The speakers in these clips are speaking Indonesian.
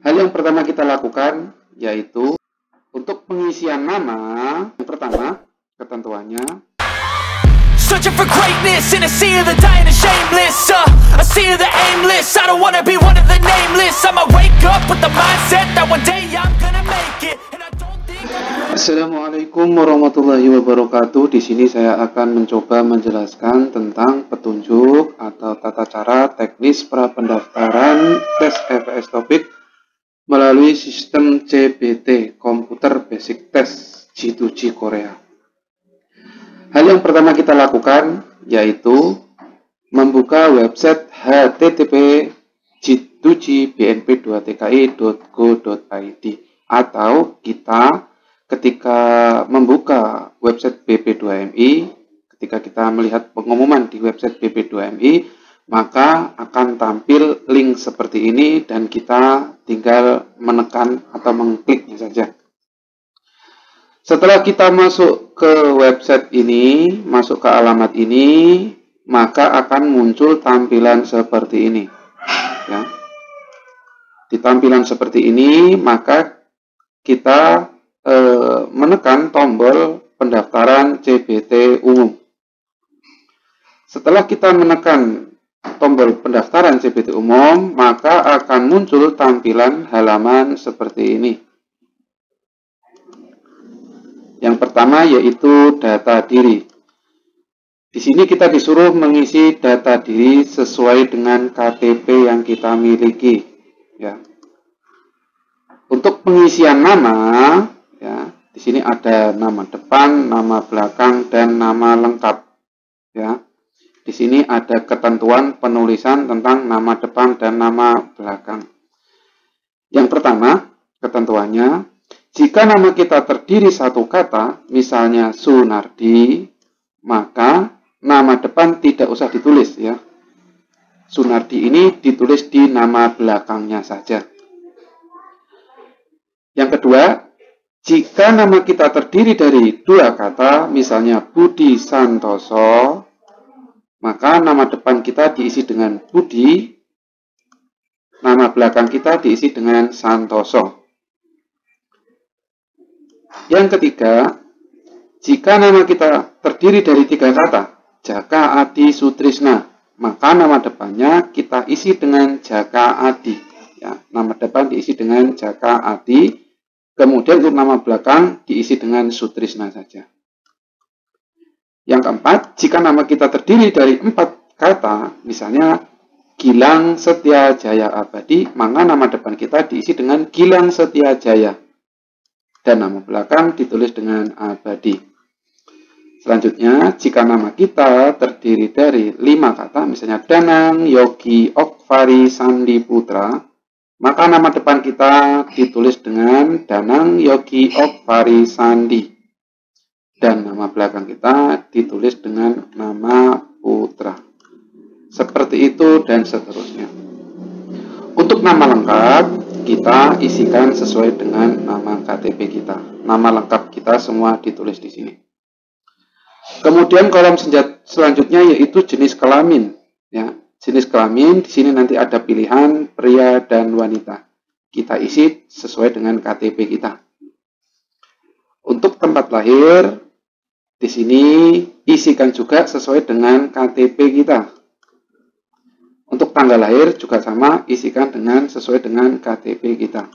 Hal yang pertama kita lakukan yaitu untuk pengisian nama. Yang pertama, ketentuannya. Searching for greatness in a sea of the dying and shameless, a sea of the aimless. I don't wanna be one of the nameless. I'ma wake up with the mindset that one day I'm gonna make it. And I don't think Assalamualaikum warahmatullahi wabarakatuh. Di sini saya akan mencoba menjelaskan tentang petunjuk atau tata cara teknis prapendaftaran tes EVS Topik melalui sistem CBT Computer Basic Test G2G Korea. Hal yang pertama kita lakukan yaitu membuka website http g2gbnp2tki.go.id, atau kita ketika membuka website BP2MI, ketika kita melihat pengumuman di website BP2MI, maka akan tampil link seperti ini dan kita tinggal menekan atau mengkliknya saja. Setelah kita masuk ke website ini, masuk ke alamat ini, maka akan muncul tampilan seperti ini. Ya. Di tampilan seperti ini, maka kita menekan tombol pendaftaran CBT umum. Setelah kita menekan tombol pendaftaran CBT umum, maka akan muncul tampilan halaman seperti ini. Yang pertama yaitu data diri. Di sini kita disuruh mengisi data diri sesuai dengan KTP yang kita miliki. Ya. Untuk pengisian nama, ya, di sini ada nama depan, nama belakang, dan nama lengkap. Ya. Di sini ada ketentuan penulisan tentang nama depan dan nama belakang. Yang pertama, ketentuannya, jika nama kita terdiri satu kata, misalnya Sunardi, maka nama depan tidak usah ditulis, ya. Sunardi ini ditulis di nama belakangnya saja. Yang kedua, jika nama kita terdiri dari dua kata, misalnya Budi Santoso, maka nama depan kita diisi dengan Budi, nama belakang kita diisi dengan Santoso. Yang ketiga, jika nama kita terdiri dari tiga kata, Jaka Adi Sutrisna, maka nama depannya kita isi dengan Jaka Adi. Ya, nama depan diisi dengan Jaka Adi, kemudian untuk nama belakang diisi dengan Sutrisna saja. Yang keempat, jika nama kita terdiri dari empat kata, misalnya Gilang Setia Jaya Abadi, maka nama depan kita diisi dengan Gilang Setia Jaya, dan nama belakang ditulis dengan Abadi. Selanjutnya, jika nama kita terdiri dari 5 kata, misalnya Danang Yogi Okvari Sandi Putra, maka nama depan kita ditulis dengan Danang Yogi Okvari Sandi, dan nama belakang kita ditulis dengan nama Putra. Seperti itu dan seterusnya. Untuk nama lengkap, kita isikan sesuai dengan nama KTP kita. Nama lengkap kita semua ditulis di sini. Kemudian kolom selanjutnya yaitu jenis kelamin. Ya, jenis kelamin di sini nanti ada pilihan pria dan wanita. Kita isi sesuai dengan KTP kita. Untuk tempat lahir, di sini isikan juga sesuai dengan KTP kita. Untuk tanggal lahir juga sama, isikan sesuai dengan KTP kita.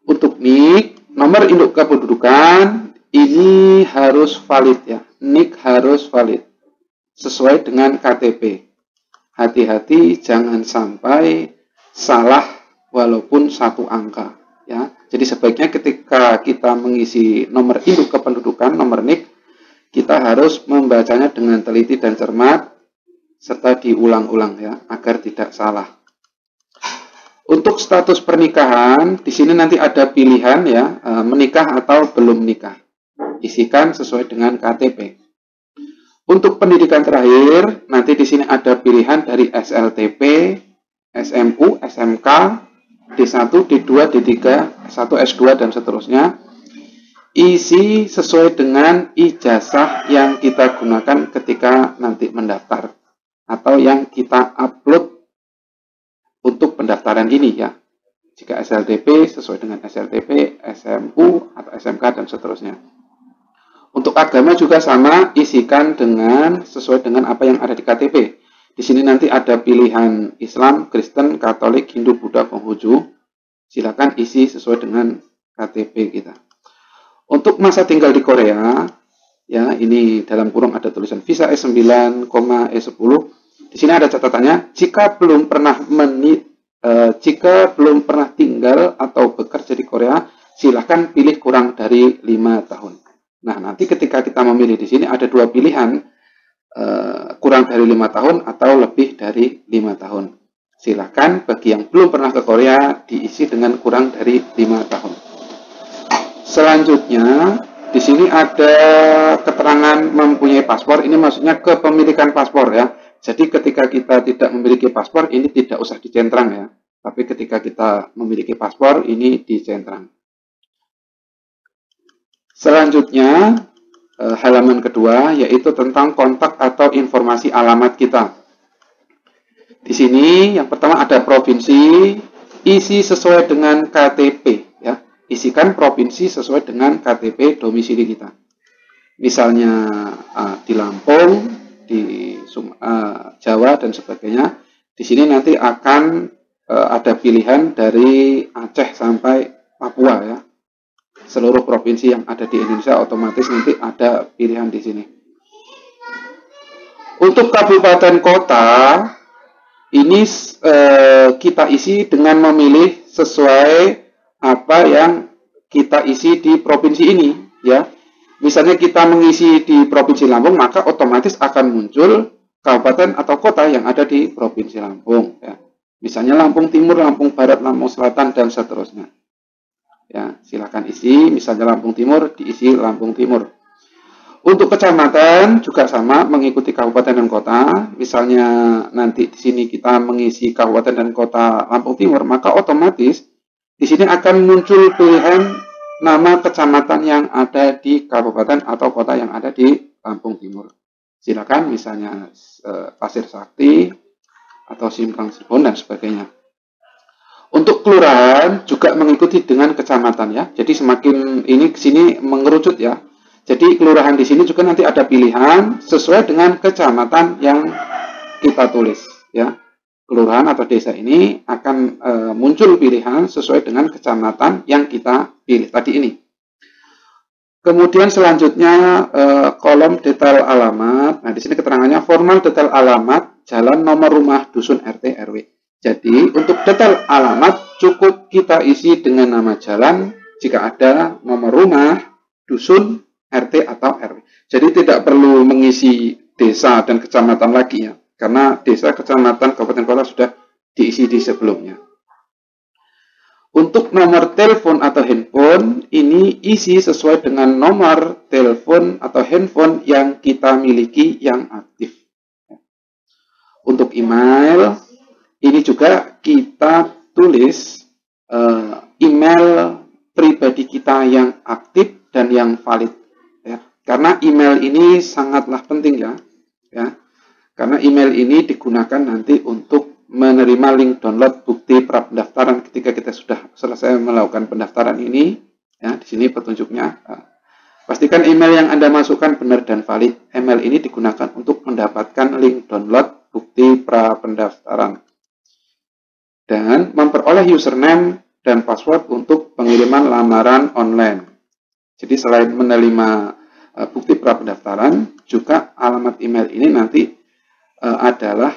Untuk NIK, nomor induk kependudukan, ini harus valid, ya. NIK harus valid sesuai dengan KTP. Hati-hati jangan sampai salah walaupun satu angka, ya. Jadi sebaiknya ketika kita mengisi nomor induk kependudukan, nomor NIK, kita harus membacanya dengan teliti dan cermat serta diulang-ulang, ya, agar tidak salah. Untuk status pernikahan, di sini nanti ada pilihan, ya, menikah atau belum menikah. Isikan sesuai dengan KTP. Untuk pendidikan terakhir, nanti di sini ada pilihan dari SLTP, SMU, SMK, D1, D2, D3, S1, S2, dan seterusnya. Isi sesuai dengan ijazah yang kita gunakan ketika nanti mendaftar, atau yang kita upload untuk pendaftaran ini, ya. Jika SLTP sesuai dengan SLTP, SMU atau SMK dan seterusnya. Untuk agama juga sama, isikan dengan sesuai dengan apa yang ada di KTP. Di sini nanti ada pilihan Islam, Kristen, Katolik, Hindu, Buddha, Konghucu. Silakan isi sesuai dengan KTP kita. Untuk masa tinggal di Korea, ya ini dalam kurung ada tulisan visa E9, E10. Di sini ada catatannya, jika belum pernah tinggal atau bekerja di Korea, silakan pilih kurang dari 5 tahun. Nah, nanti ketika kita memilih di sini ada dua pilihan, kurang dari 5 tahun atau lebih dari 5 tahun. Silakan bagi yang belum pernah ke Korea diisi dengan kurang dari 5 tahun. Selanjutnya, di sini ada keterangan mempunyai paspor. Ini maksudnya kepemilikan paspor ya. Jadi ketika kita tidak memiliki paspor, ini tidak usah dicentrang ya. Tapi ketika kita memiliki paspor, ini dicentrang. Selanjutnya, halaman kedua, yaitu tentang kontak atau informasi alamat kita. Di sini, yang pertama ada provinsi, isi sesuai dengan KTP. Ya. Isikan provinsi sesuai dengan KTP domisili kita. Misalnya di Lampung, di Jawa, dan sebagainya. Di sini nanti akan ada pilihan dari Aceh sampai Papua ya. Seluruh provinsi yang ada di Indonesia otomatis nanti ada pilihan di sini. Untuk kabupaten kota, ini kita isi dengan memilih sesuai apa yang kita isi di provinsi ini, ya. Misalnya kita mengisi di Provinsi Lampung, maka otomatis akan muncul kabupaten atau kota yang ada di Provinsi Lampung, ya. Misalnya Lampung Timur, Lampung Barat, Lampung Selatan, dan seterusnya. Ya, silakan isi, misalnya Lampung Timur, diisi Lampung Timur. Untuk kecamatan juga sama, mengikuti kabupaten dan kota. Misalnya nanti di sini kita mengisi kabupaten dan kota Lampung Timur, maka otomatis di sini akan muncul pilihan nama kecamatan yang ada di kabupaten atau kota yang ada di Lampung Timur. Silakan misalnya Pasir Sakti atau Simpang Cirebon dan sebagainya. Untuk kelurahan juga mengikuti dengan kecamatan ya. Jadi semakin ini ke sini mengerucut ya. Jadi kelurahan di sini juga nanti ada pilihan sesuai dengan kecamatan yang kita tulis ya. Kelurahan atau desa ini akan muncul pilihan sesuai dengan kecamatan yang kita pilih tadi ini. Kemudian selanjutnya kolom detail alamat. Nah, di sini keterangannya formal detail alamat, jalan, nomor rumah, dusun, RT, RW. Jadi, untuk detail alamat cukup kita isi dengan nama jalan, jika ada nomor rumah, dusun, RT, atau RW. Jadi, tidak perlu mengisi desa dan kecamatan lagi ya, karena desa, kecamatan, kabupaten, kota sudah diisi di sebelumnya. Untuk nomor telepon atau handphone, ini isi sesuai dengan nomor telepon atau handphone yang kita miliki yang aktif. Untuk email, ini juga kita tulis email pribadi kita yang aktif dan yang valid. Ya. Karena email ini sangatlah penting ya. Karena email ini digunakan nanti untuk menerima link download bukti prapendaftaran ketika kita sudah selesai melakukan pendaftaran ini. Ya, di sini petunjuknya. Pastikan email yang Anda masukkan benar dan valid. Email ini digunakan untuk mendapatkan link download bukti prapendaftaran. Dan memperoleh username dan password untuk pengiriman lamaran online. Jadi selain menerima bukti prapendaftaran, juga alamat email ini nanti adalah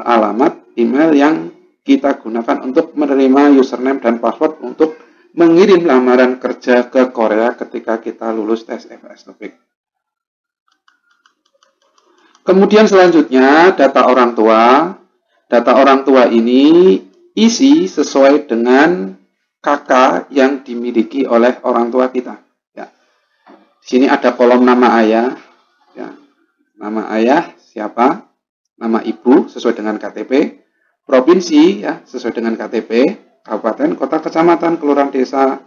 alamat email yang kita gunakan untuk menerima username dan password untuk mengirim lamaran kerja ke Korea ketika kita lulus tes FS TOEIC. Kemudian selanjutnya data orang tua. Data orang tua ini isi sesuai dengan KK yang dimiliki oleh orang tua kita. Ya. Di sini ada kolom nama ayah. Ya. Nama ayah siapa? Nama ibu sesuai dengan KTP. Provinsi ya sesuai dengan KTP. Kabupaten, kota, kecamatan, kelurahan, desa,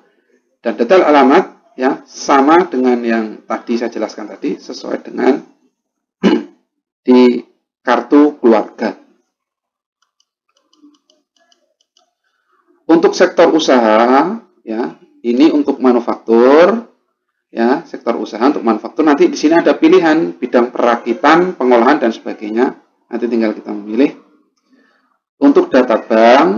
dan detail alamat ya sama dengan yang tadi saya jelaskan tadi sesuai dengan di kartu keluarga. Untuk sektor usaha, ya, ini untuk manufaktur, ya, sektor usaha untuk manufaktur. Nanti di sini ada pilihan bidang perakitan, pengolahan dan sebagainya. Nanti tinggal kita memilih. Untuk data bank,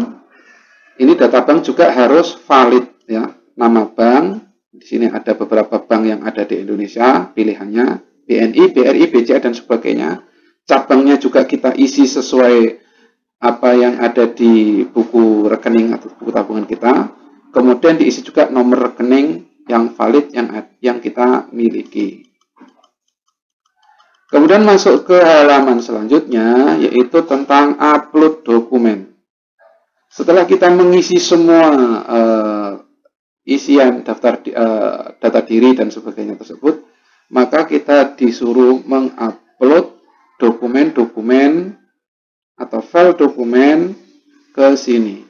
ini data bank juga harus valid, ya, nama bank. Di sini ada beberapa bank yang ada di Indonesia, pilihannya BNI, BRI, BCA dan sebagainya. Cabangnya juga kita isi sesuai apa yang ada di buku rekening atau buku tabungan kita. Kemudian diisi juga nomor rekening yang valid yang kita miliki. Kemudian masuk ke halaman selanjutnya, yaitu tentang upload dokumen. Setelah kita mengisi semua isian daftar data diri dan sebagainya tersebut, maka kita disuruh mengupload dokumen-dokumen atau file dokumen ke sini.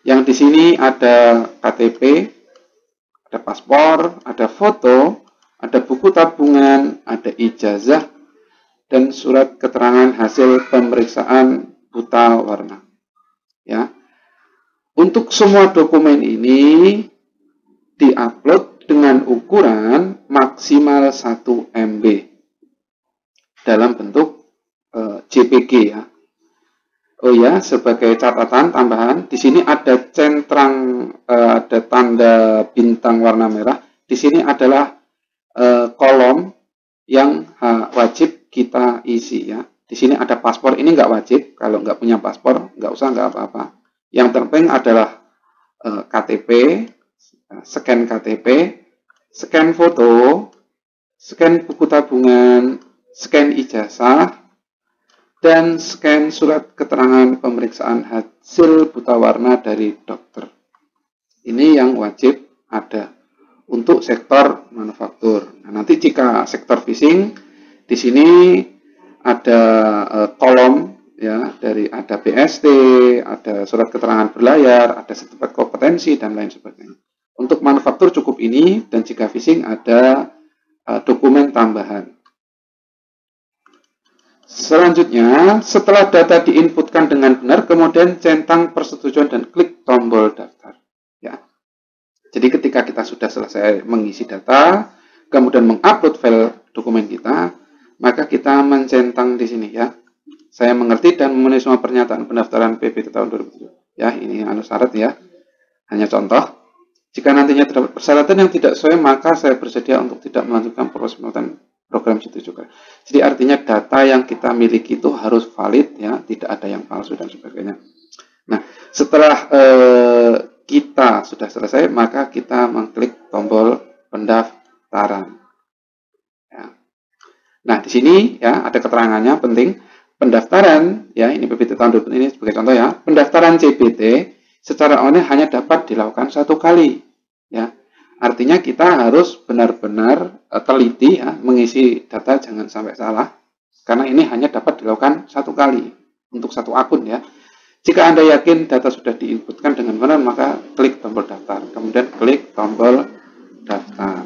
Yang di sini ada KTP, ada paspor, ada foto, ada buku tabungan, ada ijazah, dan surat keterangan hasil pemeriksaan buta warna. Ya. Untuk semua dokumen ini diupload dengan ukuran maksimal 1 MB dalam bentuk JPG, ya. Oh ya, sebagai catatan tambahan, di sini ada centang, ada tanda bintang warna merah. Di sini adalah kolom yang wajib kita isi, ya. Di sini ada paspor, ini nggak wajib. Kalau nggak punya paspor, nggak usah, nggak apa-apa. Yang terpenting adalah KTP, scan KTP, scan foto, scan buku tabungan, scan ijazah, dan scan surat keterangan pemeriksaan hasil buta warna dari dokter. Ini yang wajib ada untuk sektor manufaktur. Nah, nanti jika sektor phishing, di sini ada kolom, ya, dari ada BST, ada surat keterangan berlayar, ada sertifikat kompetensi dan lain sebagainya. Untuk manufaktur cukup ini, dan jika phishing ada dokumen tambahan. Selanjutnya, setelah data diinputkan dengan benar, kemudian centang persetujuan dan klik tombol daftar. Ya. Jadi ketika kita sudah selesai mengisi data, kemudian mengupload file dokumen kita, maka kita mencentang di sini, ya. Saya mengerti dan memenuhi semua pernyataan pendaftaran PBT tahun 2007. Ya, ini syarat, ya. Hanya contoh. Jika nantinya terdapat persyaratan yang tidak sesuai, maka saya bersedia untuk tidak melanjutkan proses pembuatan program situ juga. Jadi artinya data yang kita miliki itu harus valid, ya, tidak ada yang palsu dan sebagainya. Nah, setelah kita sudah selesai, maka kita mengklik tombol pendaftaran. Ya. Nah, di sini, ya, ada keterangannya penting. Pendaftaran, ya, ini PBT tahun 2000 ini sebagai contoh, ya. Pendaftaran CBT secara online hanya dapat dilakukan 1 kali, ya. Artinya kita harus benar-benar teliti, ya, mengisi data, jangan sampai salah, karena ini hanya dapat dilakukan 1 kali untuk 1 akun, ya. Jika Anda yakin data sudah diinputkan dengan benar, maka klik tombol daftar, kemudian klik tombol daftar.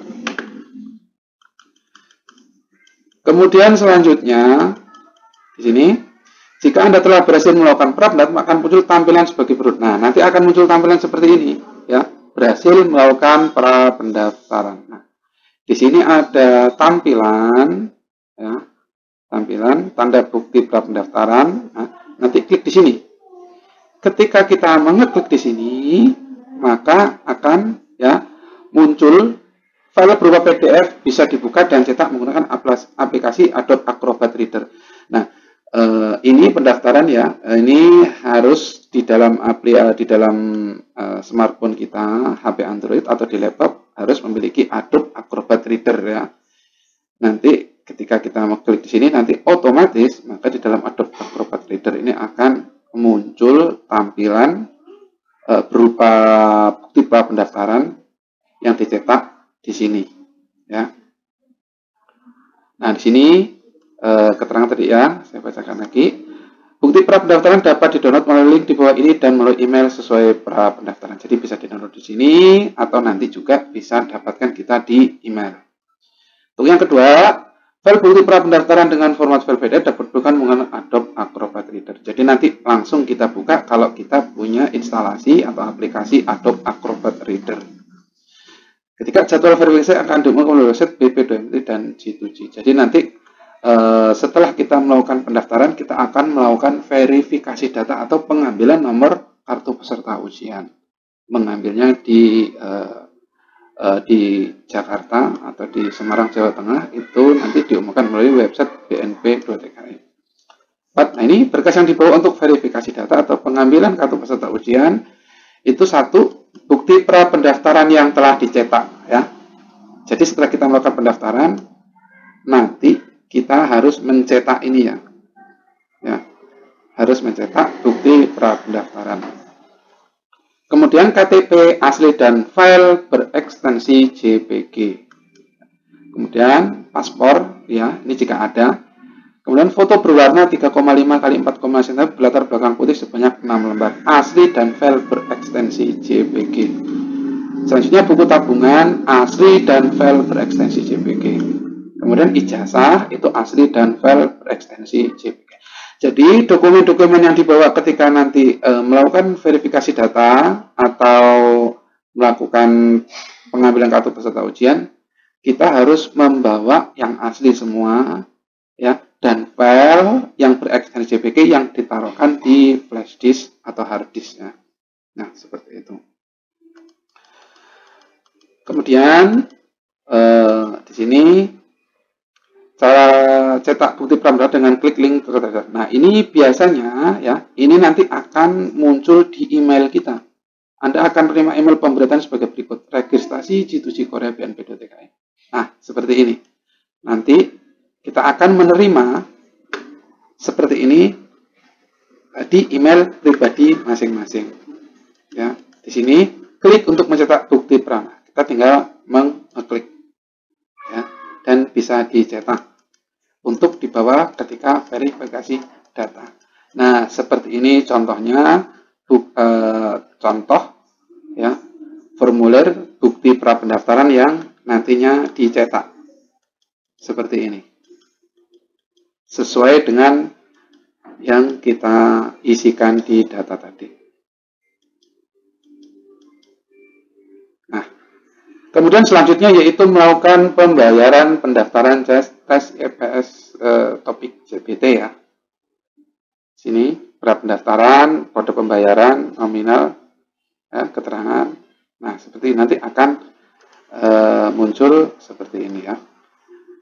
Kemudian selanjutnya di sini, jika Anda telah berhasil melakukan pra-pendaftaran, maka akan muncul tampilan sebagai berikut. Nah, nanti akan muncul tampilan seperti ini, ya. Berhasil melakukan pra-pendaftaran. Nah, di sini ada tampilan, ya, tampilan tanda bukti pra-pendaftaran. Nah, nanti klik di sini. Ketika kita mengeklik di sini, maka akan, ya, muncul file berupa PDF, bisa dibuka dan cetak menggunakan aplikasi Adobe Acrobat Reader. Nah, ini pendaftaran, ya, ini harus di dalam smartphone kita, HP Android atau di laptop harus memiliki Adobe Acrobat Reader, ya. Nanti ketika kita mengklik di sini, nanti otomatis maka di dalam Adobe Acrobat Reader ini akan muncul tampilan berupa bukti pra pendaftaran yang dicetak di sini, ya. Nah, di sini keterangan tadi, ya, saya bacakan lagi. Bukti pra pendaftaran dapat didownload melalui link di bawah ini dan melalui email sesuai pra pendaftaran. Jadi bisa didownload di sini atau nanti juga bisa dapatkan kita di email. Untuk yang kedua, File bukti pra-pendaftaran dengan format file PDF diperlukan menggunakan Adobe Acrobat Reader. Jadi nanti langsung kita buka kalau kita punya instalasi atau aplikasi Adobe Acrobat Reader. Ketika jadwal verifikasi akan diumumkan oleh website BP2MT dan G2G. Jadi nanti setelah kita melakukan pendaftaran, kita akan melakukan verifikasi data atau pengambilan nomor kartu peserta ujian. Mengambilnya di Jakarta atau di Semarang, Jawa Tengah, itu nanti diumumkan melalui website BNP2TKI. Nah, ini berkas yang dibawa untuk verifikasi data atau pengambilan kartu peserta ujian itu satu, bukti pra pendaftaran yang telah dicetak, ya. Jadi setelah kita melakukan pendaftaran, nanti kita harus mencetak ini, ya, harus mencetak bukti pra pendaftaran. Kemudian KTP asli dan file berekstensi JPG. Kemudian paspor, ya, ini jika ada. Kemudian foto berwarna 3,5 x 4,5 cm berlatar belakang putih sebanyak 6 lembar asli dan file berekstensi JPG. Selanjutnya buku tabungan asli dan file berekstensi JPG. Kemudian ijazah itu asli dan file berekstensi JPG. Jadi dokumen-dokumen yang dibawa ketika nanti melakukan verifikasi data atau melakukan pengambilan kartu peserta ujian, kita harus membawa yang asli semua, ya, dan file yang berekstensi JPG yang ditaruhkan di flash disk atau hard disk, ya. Nah, seperti itu. Kemudian di sini cara cetak bukti pra-pendaftaran dengan klik link ke data. Nah, ini biasanya, ya, ini nanti akan muncul di email kita. Anda akan menerima email pemberitahuan sebagai berikut: registrasi G2G Korea BNP2TKI. Nah, seperti ini. Nanti kita akan menerima seperti ini di email pribadi masing-masing. Ya, di sini klik untuk mencetak bukti pra. Kita tinggal mengklik, ya, dan bisa dicetak untuk dibawa ketika verifikasi data. Nah, seperti ini contohnya, contoh, ya, formulir bukti pra pendaftaran yang nantinya dicetak seperti ini, sesuai dengan yang kita isikan di data tadi. Nah, kemudian selanjutnya yaitu melakukan pembayaran pendaftaran tes EPS topik JBT, ya. Sini pra pendaftaran, kode pembayaran, nominal, ya, keterangan. Nah, seperti nanti akan muncul seperti ini, ya.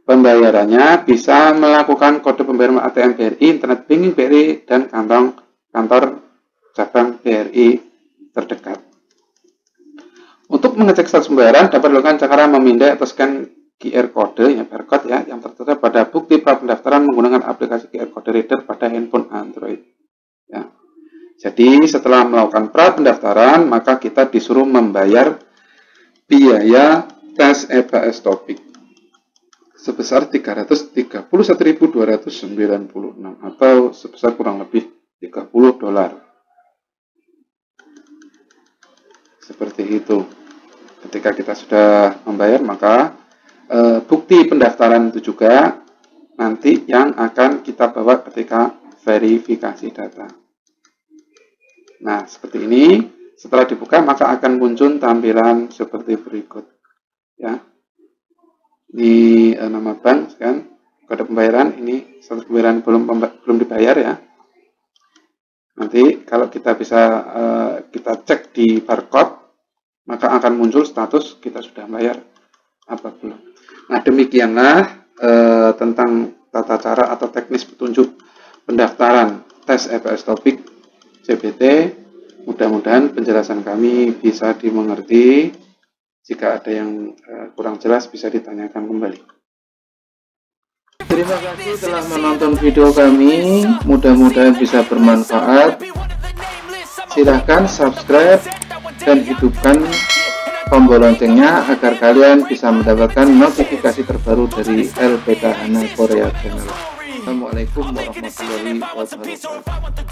Pembayarannya bisa melakukan kode pembayaran ATM BRI, internet banking BRI, dan kantor cabang BRI terdekat. Untuk mengecek status pembayaran dapat dilakukan cara memindai atau scan QR code, ya, barcode, ya, yang tertera pada bukti pra pendaftaran menggunakan aplikasi QR code reader pada handphone Android, ya. Jadi setelah melakukan pra pendaftaran, maka kita disuruh membayar biaya tes EPS topik sebesar 331.296 atau sebesar kurang lebih $30. Seperti itu. Ketika kita sudah membayar, maka bukti pendaftaran itu juga nanti yang akan kita bawa ketika verifikasi data. Nah, seperti ini. Setelah dibuka, maka akan muncul tampilan seperti berikut, ya. Di nama bank, kan, kode pembayaran, ini status pembayaran belum dibayar, ya. Nanti kalau kita bisa kita cek di barcode, maka akan muncul status kita sudah bayar apa belum. Nah, demikianlah tentang tata cara atau teknis petunjuk pendaftaran tes EPS topik JBT. Mudah-mudahan penjelasan kami bisa dimengerti. Jika ada yang kurang jelas bisa ditanyakan kembali. Terima kasih telah menonton video kami. Mudah-mudahan bisa bermanfaat. Silahkan subscribe dan hidupkan tombol loncengnya agar kalian bisa mendapatkan notifikasi terbaru dari LPK Hana Korea Channel. Assalamualaikum warahmatullahi wabarakatuh.